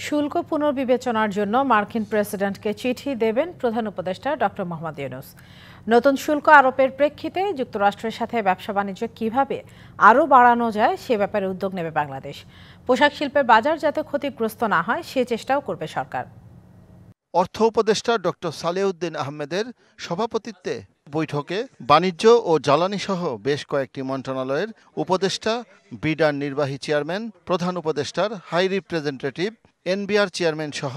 শুল্ক পুনর্বিবেচনার জন্য মার্কিন প্রেসিডেন্টকে চিঠি দেবেন প্রধান উপদেষ্টা ডক্টর মোহাম্মদ ইউনূস। নতুন শুল্ক আরোপের প্রেক্ষিতে যুক্তরাষ্ট্রের সাথে ব্যবসা বাণিজ্য কিভাবে আরও বাড়ানো যায় সে ব্যাপারে উদ্যোগ নেবে বাংলাদেশ। পোশাক শিল্পের বাজার যাতে ক্ষতিগ্রস্ত না হয় সে চেষ্টাও করবে সরকার। অর্থ উপদেষ্টা ডক্টর সালেউদ্দিন আহমেদের সভাপতিত্বে বৈঠকে বাণিজ্য ও জ্বালানি সহ বেশ কয়েকটি মন্ত্রণালয়ের উপদেষ্টা, বিডার নির্বাহী চেয়ারম্যান, প্রধান উপদেষ্টার হাই রিপ্রেজেন্টেটিভ, এনবিআর চেয়ারম্যান সহ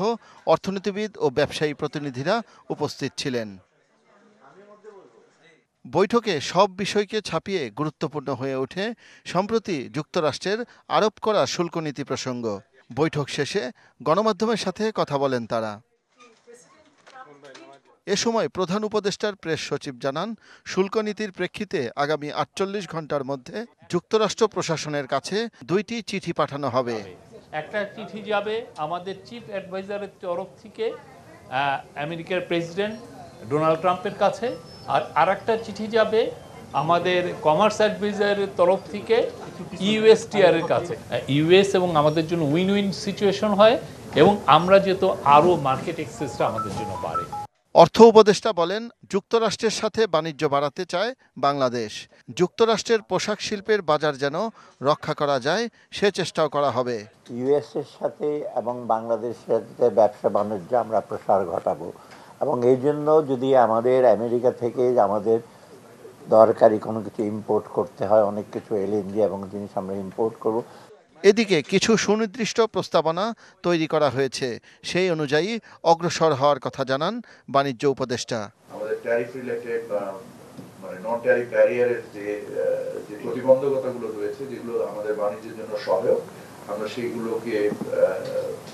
অর্থনীতিবিদ ও ব্যবসায়ী প্রতিনিধিরা উপস্থিত ছিলেন। বৈঠকে সব বিষয়কে ছাপিয়ে গুরুত্বপূর্ণ হয়ে ওঠে সম্প্রতি যুক্তরাষ্ট্রের আরোপ করা শুল্ক নীতি প্রসঙ্গ। বৈঠক শেষে গণমাধ্যমের সাথে কথা বলেন তারা। এ সময় প্রধান উপদেষ্টার প্রেস সচিব জানান, শুল্ক নীতির প্রেক্ষিতে আগামী ৪৮ ঘণ্টার মধ্যে যুক্তরাষ্ট্র প্রশাসনের কাছে 2টি চিঠি পাঠানো হবে। একটা চিঠি যাবে আমাদের চিফ অ্যাডভাইজারের তরফ থেকে আমেরিকার প্রেসিডেন্ট ডোনাল্ড ট্রাম্পের কাছে, আর আরেকটা চিঠি যাবে আমাদের কমার্স অ্যাডভাইজারের তরফ থেকে ইউএসটিআর এর কাছে। ইউএস এবং আমাদের জন্য উইন উইন সিচুয়েশন হয় এবং আমরা যেহেতু আরও মার্কেট অ্যাক্সেসটা আমাদের জন্য বাড়ে। অর্থ উপদেষ্টা বলেন, যুক্তরাষ্ট্রের সাথে বাণিজ্য বাড়াতে চায় বাংলাদেশ। যুক্তরাষ্ট্রের পোশাক শিল্পের বাজার যেন রক্ষা করা যায় সে চেষ্টাও করা হবে। ইউএস এর সাথে এবং বাংলাদেশের সাথে ব্যবসা বাণিজ্য আমরা প্রসার ঘটাবো এবং এই জন্য যদি আমাদের আমেরিকা থেকে আমাদের দরকারি কোনো কিছু ইম্পোর্ট করতে হয়, অনেক কিছু এলএনজি এবং জিনিস আমরা ইম্পোর্ট করব। এদিকে কিছু সুনির্দিষ্ট প্রস্তাবনা তৈরি করা হয়েছে, সেই অনুযায়ী অগ্রসর হওয়ার কথা জানান বাণিজ্য উপদেষ্টা। আমাদের ট্যারিফ রিলেটেড বা মানে নন ট্যারিফ ব্যারিয়ারের যে প্রতিবন্ধকতাগুলো রয়েছে যেগুলো আমাদের বাণিজ্যের জন্য সহায়ক, আমরা সেইগুলোকে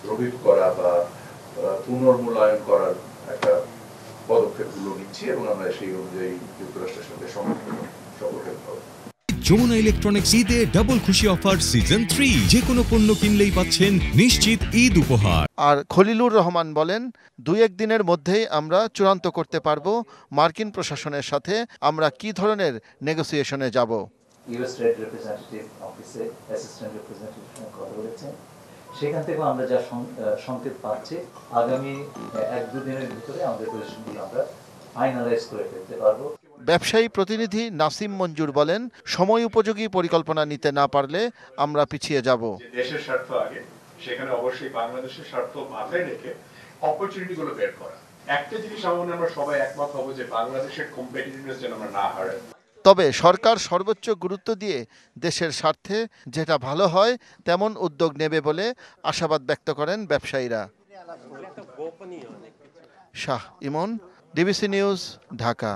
প্রহিত করা বা পুনর্মূল্যায়ন করার একটা পদক্ষেপগুলো নিচ্ছি এবং আমরা সেই অনুযায়ী যুক্তরাষ্ট্রের সাথে সম্পর্কিত হব। যমুনা ইলেকট্রনিক্স ঈদে ডাবল খুশি অফার সিজন 3, যে কোনো পণ্য কিনলেই পাচ্ছেন নিশ্চিত ঈদ উপহার। আর খলিলুর রহমান বলেন, 2-1 দিনের মধ্যেই আমরা চূড়ান্ত করতে পারবো মার্কিন প্রশাসনের সাথে আমরা কি ধরনের নেগোসিয়েশনে যাব। ইউএস ট্রেড রিপ্রেজেন্টেটিভ অফিসে অ্যাসিস্ট্যান্ট রিপ্রেজেন্টেটিভের সঙ্গে কথা বলেছেন, সেখান থেকে আমরা যা সংকেত পাচ্ছি আগামী 1-2 দিনের ভিতরে আমাদের পজিশনগুলো আমরা ফাইনালাইজ করে ফেলতে পারবো। ব্যবসায়ী প্রতিনিধি নাসিম মঞ্জুর বলেন, সময় উপযোগী পরিকল্পনা নিতে না পারলে আমরা পিছিয়ে যাব। দেশের স্বার্থ আগে, সেখানে অবশ্যই বাংলাদেশের স্বার্থ মাথায় রেখে অপরচুনিটিগুলো বের করা। একটা জিনিস আমরা সবাই একমত হব যে বাংলাদেশের কম্পিটিটিভনেস যেন আমরা না হারাই। তবে সরকার সর্বোচ্চ গুরুত্ব দিয়ে দেশের স্বার্থে যেটা ভালো হয় তেমন উদ্যোগ নেবে বলে আশাবাদ ব্যক্ত করেন ব্যবসায়ীরা। শাহ ইমন, ডিবিসি নিউজ, ঢাকা।